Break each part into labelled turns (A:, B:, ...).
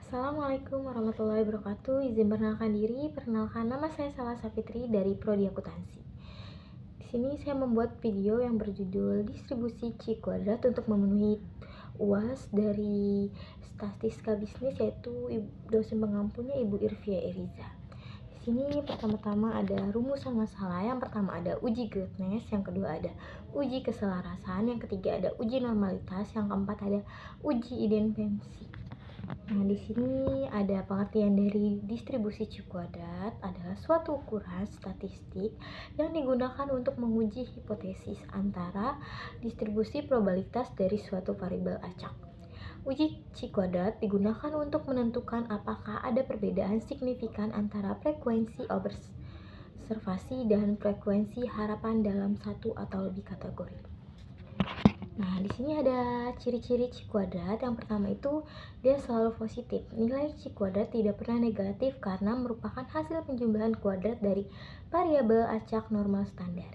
A: Assalamualaikum warahmatullahi wabarakatuh. Izin perkenalkan diri, perkenalkan nama saya Salsa Sapitri dari Prodi Akuntansi. Di sini saya membuat video yang berjudul distribusi C kuadrat untuk memenuhi UAS dari Statistika Bisnis, yaitu dosen pengampunya Ibu Irvia Eriza. Di sini pertama-tama ada rumusan masalah. Yang pertama ada uji greatness, yang kedua ada uji keselarasan, yang ketiga ada uji normalitas, yang keempat ada uji identensi. Nah, di sini ada pengertian dari distribusi C kuadrat adalah suatu ukuran statistik yang digunakan untuk menguji hipotesis antara distribusi probabilitas dari suatu variabel acak. Uji C kuadrat digunakan untuk menentukan apakah ada perbedaan signifikan antara frekuensi observasi dan frekuensi harapan dalam satu atau lebih kategori. Nah, di sini ada ciri-ciri C kuadrat. Yang pertama itu dia selalu positif. Nilai C kuadrat tidak pernah negatif karena merupakan hasil penjumlahan kuadrat dari variabel acak normal standar.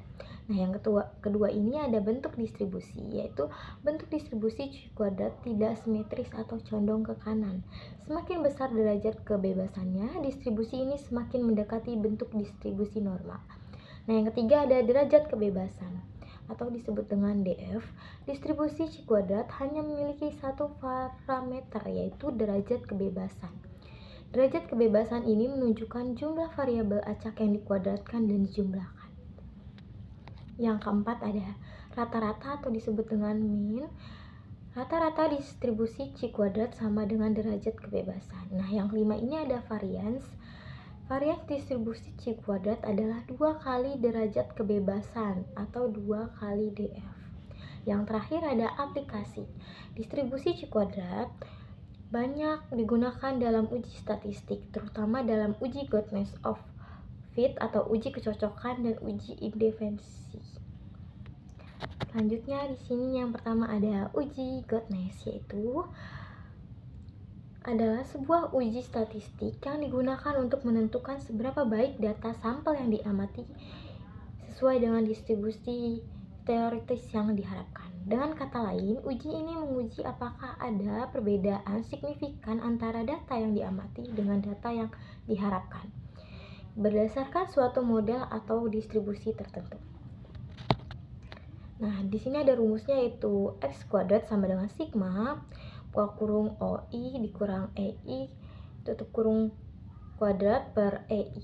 A: Nah, yang kedua ini ada bentuk distribusi, yaitu bentuk distribusi C kuadrat tidak simetris atau condong ke kanan. Semakin besar derajat kebebasannya, distribusi ini semakin mendekati bentuk distribusi normal. Nah, yang ketiga ada derajat kebebasan atau disebut dengan DF. Distribusi C kuadrat hanya memiliki satu parameter, yaitu derajat kebebasan. Derajat kebebasan ini menunjukkan jumlah variabel acak yang dikuadratkan dan dijumlahkan. Yang keempat ada rata-rata atau disebut dengan mean. Rata-rata distribusi C kuadrat sama dengan derajat kebebasan. Nah, yang kelima ini ada varians. Varians distribusi C kuadrat adalah 2 kali derajat kebebasan atau 2 kali DF. Yang terakhir ada aplikasi. Distribusi C kuadrat banyak digunakan dalam uji statistik, terutama dalam uji goodness of fit atau uji kecocokan dan uji identensi. Selanjutnya di sini yang pertama ada uji goodness, yaitu adalah sebuah uji statistik yang digunakan untuk menentukan seberapa baik data sampel yang diamati sesuai dengan distribusi teoritis yang diharapkan. Dengan kata lain, uji ini menguji apakah ada perbedaan signifikan antara data yang diamati dengan data yang diharapkan berdasarkan suatu model atau distribusi tertentu. Nah, di sini ada rumusnya, yaitu X kuadrat sama dengan sigma buka kurung OI dikurang EI tutup kurung kuadrat per EI,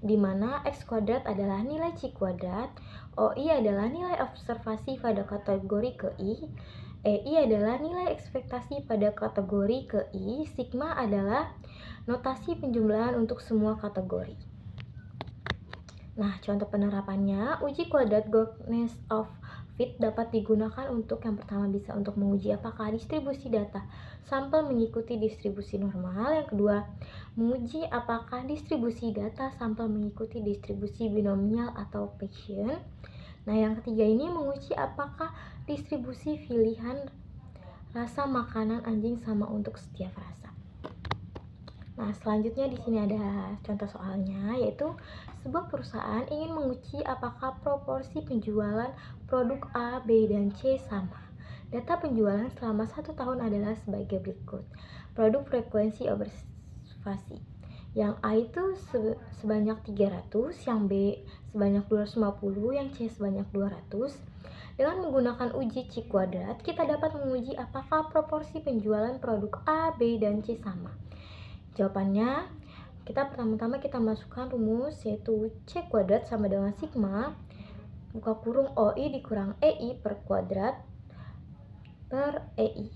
A: di mana X kuadrat adalah nilai C kuadrat, OI adalah nilai observasi pada kategori ke I, EI adalah nilai ekspektasi pada kategori ke I, sigma adalah notasi penjumlahan untuk semua kategori. Nah, contoh penerapannya, uji kuadrat goodness of fit dapat digunakan untuk yang pertama bisa untuk menguji apakah distribusi data sampel mengikuti distribusi normal. Yang kedua, menguji apakah distribusi data sampel mengikuti distribusi binomial atau Bayesian. Nah, yang ketiga ini menguji apakah distribusi pilihan rasa makanan anjing sama untuk setiap rasa. Nah, selanjutnya di sini ada contoh soalnya, yaitu sebuah perusahaan ingin menguji apakah proporsi penjualan produk A, B, dan C sama. Data penjualan selama 1 tahun adalah sebagai berikut. Produk frekuensi observasi. Yang A itu sebanyak 300, yang B sebanyak 250, yang C sebanyak 200. Dengan menggunakan uji C kuadrat, kita dapat menguji apakah proporsi penjualan produk A, B, dan C sama. Jawabannya, pertama-tama kita masukkan rumus, yaitu C kuadrat sama dengan sigma buka kurung OI dikurang EI per kuadrat per EI.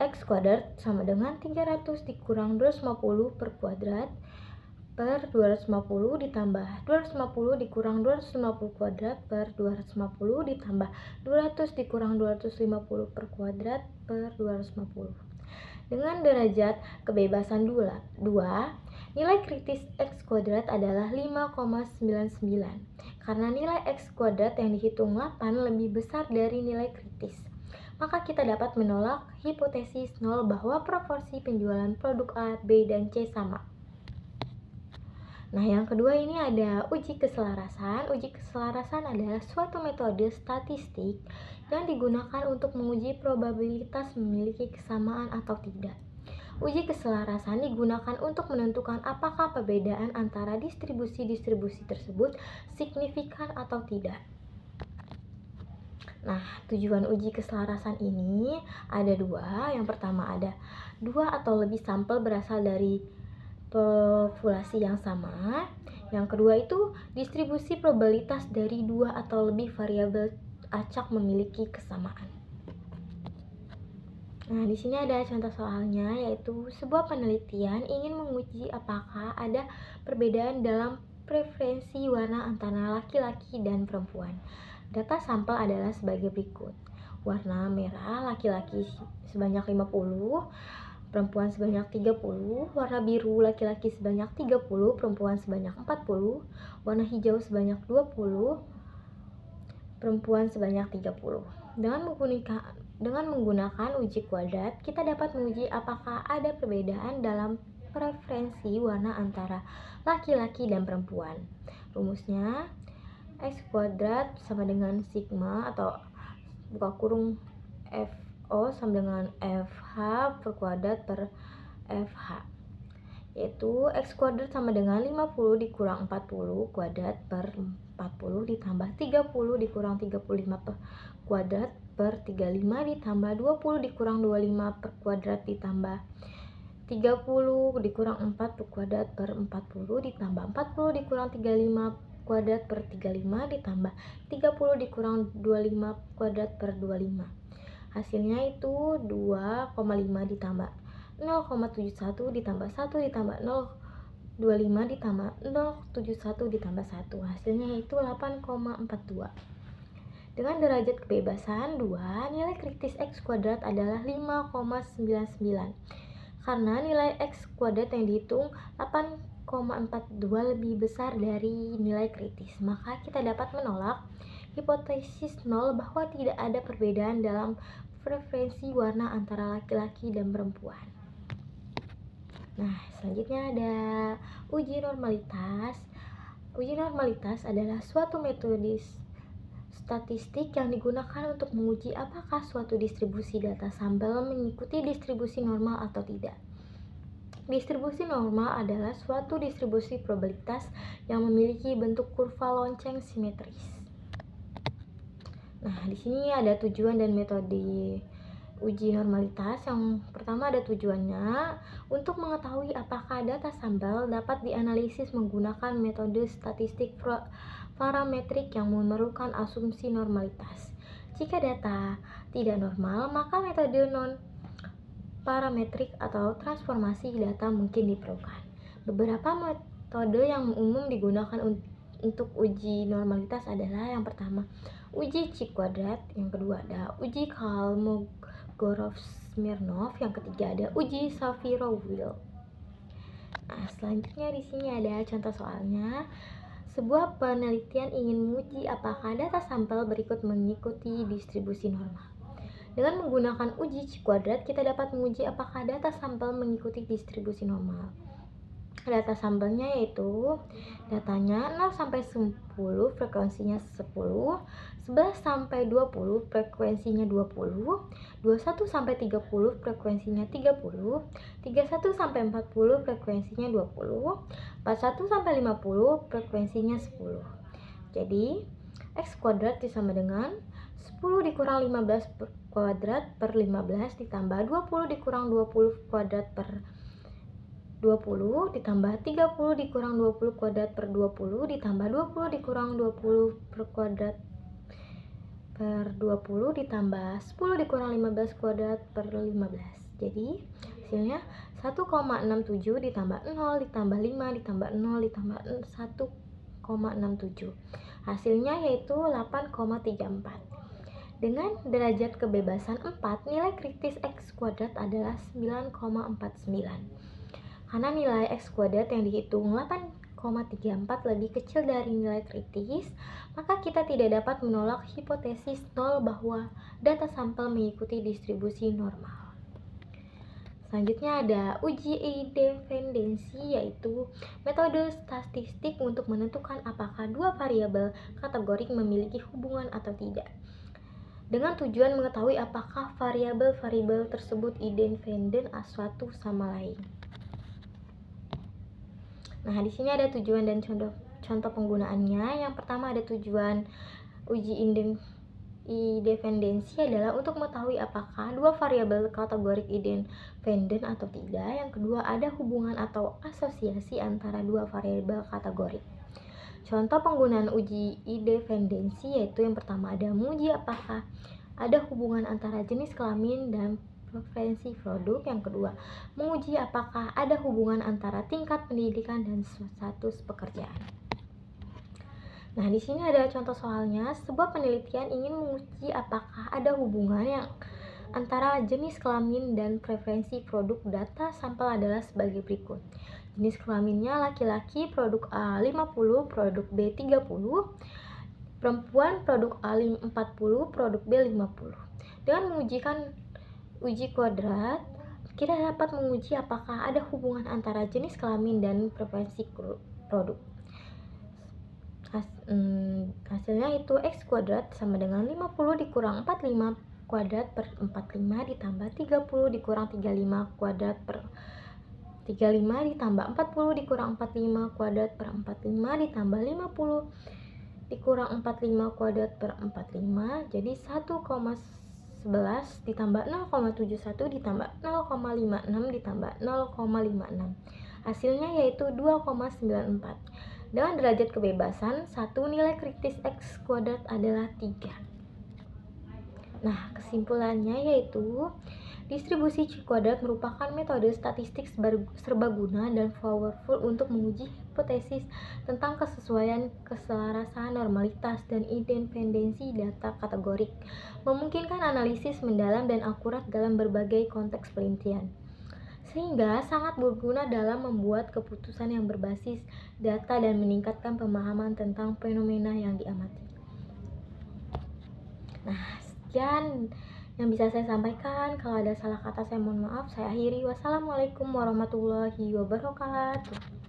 A: X kuadrat sama dengan 300 dikurang 250 per kuadrat per 250 ditambah 250 dikurang 250 kuadrat per 250 ditambah 200 dikurang 250 per kuadrat per 250. Dengan derajat kebebasan 2, nilai kritis X kuadrat adalah 5,99 karena nilai X kuadrat yang dihitung 8 lebih besar dari nilai kritis. Maka kita dapat menolak hipotesis 0 bahwa proporsi penjualan produk A, B, dan C sama. Nah, yang kedua ini ada uji keselarasan. Uji keselarasan adalah suatu metode statistik yang digunakan untuk menguji probabilitas memiliki kesamaan atau tidak. Uji keselarasan digunakan untuk menentukan apakah perbedaan antara distribusi-distribusi tersebut signifikan atau tidak. Nah, tujuan uji keselarasan ini ada dua. Yang pertama ada dua atau lebih sampel berasal dari populasi yang sama. Yang kedua itu distribusi probabilitas dari dua atau lebih variabel acak memiliki kesamaan. Nah, di sini ada contoh soalnya, yaitu sebuah penelitian ingin menguji apakah ada perbedaan dalam preferensi warna antara laki-laki dan perempuan. Data sampel adalah sebagai berikut. Warna merah laki-laki sebanyak 50, perempuan sebanyak 30, warna biru laki-laki sebanyak 30, perempuan sebanyak 40, warna hijau sebanyak 20, perempuan sebanyak 30. Dengan menggunakan uji kuadrat, kita dapat menguji apakah ada perbedaan dalam preferensi warna antara laki-laki dan perempuan. Rumusnya, X kuadrat sama dengan sigma atau buka kurung FO sama dengan FH per kuadrat per FH, yaitu X kuadrat sama dengan 50 dikurang 40 kuadrat per 40 ditambah 30 dikurang 35 per kuadrat per 35 ditambah 20 dikurang 25 per kuadrat ditambah 30 dikurang 4 per kuadrat per 40 ditambah 40 dikurang 35 kuadrat per 35 ditambah 30 dikurang 25 kuadrat per 25. Hasilnya itu 2,5 ditambah 0,71 ditambah 1 ditambah 0,25 ditambah 0,71 ditambah 1. Hasilnya itu 8,42. Dengan derajat kebebasan 2, nilai kritis X kuadrat adalah 5,99. Karena nilai X kuadrat yang dihitung 8,42 lebih besar dari nilai kritis, maka kita dapat menolak hipotesis 0 bahwa tidak ada perbedaan dalam preferensi warna antara laki-laki dan perempuan. Nah, selanjutnya ada uji normalitas. Uji normalitas adalah suatu metode statistik yang digunakan untuk menguji apakah suatu distribusi data sampel mengikuti distribusi normal atau tidak. Distribusi normal adalah suatu distribusi probabilitas yang memiliki bentuk kurva lonceng simetris. Nah, di sini ada tujuan dan metode uji normalitas. Yang pertama ada tujuannya untuk mengetahui apakah data sampel dapat dianalisis menggunakan metode statistik parametrik yang memerlukan asumsi normalitas. Jika data tidak normal, maka metode non-parametrik atau transformasi data mungkin diperlukan. Beberapa metode yang umum digunakan untuk uji normalitas adalah yang pertama, uji Chin kuadrat, yang kedua ada uji Kolmogorov-Smirnov, yang ketiga ada uji Shapiro-Wilk. Nah, selanjutnya di sini ada contoh soalnya. Sebuah penelitian ingin menguji apakah data sampel berikut mengikuti distribusi normal. Dengan menggunakan uji Chin kuadrat, kita dapat menguji apakah data sampel mengikuti distribusi normal. Data sampelnya yaitu datanya 0 sampai 10 frekuensinya 10, 11 sampai 20 frekuensinya 20, 21 sampai 30 frekuensinya 30, 31 sampai 40 frekuensinya 20, 41 sampai 50 frekuensinya 10. Jadi X kuadrat sama dengan 10 dikurang 15 per kuadrat per 15 ditambah 20 dikurang 20 kuadrat per 20 ditambah 30 dikurang 20 kuadrat per 20 ditambah 20 dikurang 20 per kuadrat per 20 ditambah 10 dikurang 15 kuadrat per 15. Jadi hasilnya 1,67 ditambah 0 ditambah 5 ditambah 0 ditambah 1,67. Hasilnya yaitu 8,34. Dengan derajat kebebasan 4, nilai kritis X kuadrat adalah 9,49. Karena nilai X kuadrat yang dihitung 8,34 lebih kecil dari nilai kritis, maka kita tidak dapat menolak hipotesis 0 bahwa data sampel mengikuti distribusi normal. Selanjutnya ada uji independensi, yaitu metode statistik untuk menentukan apakah dua variabel kategorik memiliki hubungan atau tidak. dengan tujuan mengetahui apakah variabel-variabel tersebut independen suatu sama lain. Nah, di sini ada tujuan dan contoh penggunaannya. Yang pertama ada tujuan uji independensi adalah untuk mengetahui apakah dua variabel kategorik independen atau tidak. Yang kedua, ada hubungan atau asosiasi antara dua variabel kategorik. Contoh penggunaan uji independensi yaitu yang pertama ada menguji apakah ada hubungan antara jenis kelamin dan preferensi produk. Yang kedua, menguji apakah ada hubungan antara tingkat pendidikan dan status pekerjaan. Nah, di sini ada contoh soalnya. Sebuah penelitian ingin menguji apakah ada hubungan yang antara jenis kelamin dan preferensi produk. Data sampel adalah sebagai berikut. Jenis kelaminnya laki-laki, produk A 50, produk B 30. Perempuan, produk A 40, produk B 50. Dengan mengujikan uji kuadrat, kita dapat menguji apakah ada hubungan antara jenis kelamin dan preferensi produk. Hasilnya itu X kuadrat sama dengan 50 dikurang 45 kuadrat per 45 ditambah 30 dikurang 35 kuadrat per 35 ditambah 40 dikurang 45 kuadrat per 45 ditambah 50 dikurang 45 kuadrat per 45, jadi 1,11 ditambah 0,71 ditambah 0,56 ditambah 0,56. Hasilnya yaitu 2,94. Dengan derajat kebebasan, satu nilai kritis X kuadrat adalah 3. Nah, kesimpulannya yaitu distribusi C kuadrat merupakan metode statistik serbaguna dan powerful untuk menguji hipotesis tentang kesesuaian, keselarasan, normalitas, dan independensi data kategorik, memungkinkan analisis mendalam dan akurat dalam berbagai konteks penelitian, sehingga sangat berguna dalam membuat keputusan yang berbasis data dan meningkatkan pemahaman tentang fenomena yang diamati. Nah, sekian yang bisa saya sampaikan. Kalau ada salah kata saya mohon maaf. Saya akhiri. Wassalamualaikum warahmatullahi wabarakatuh.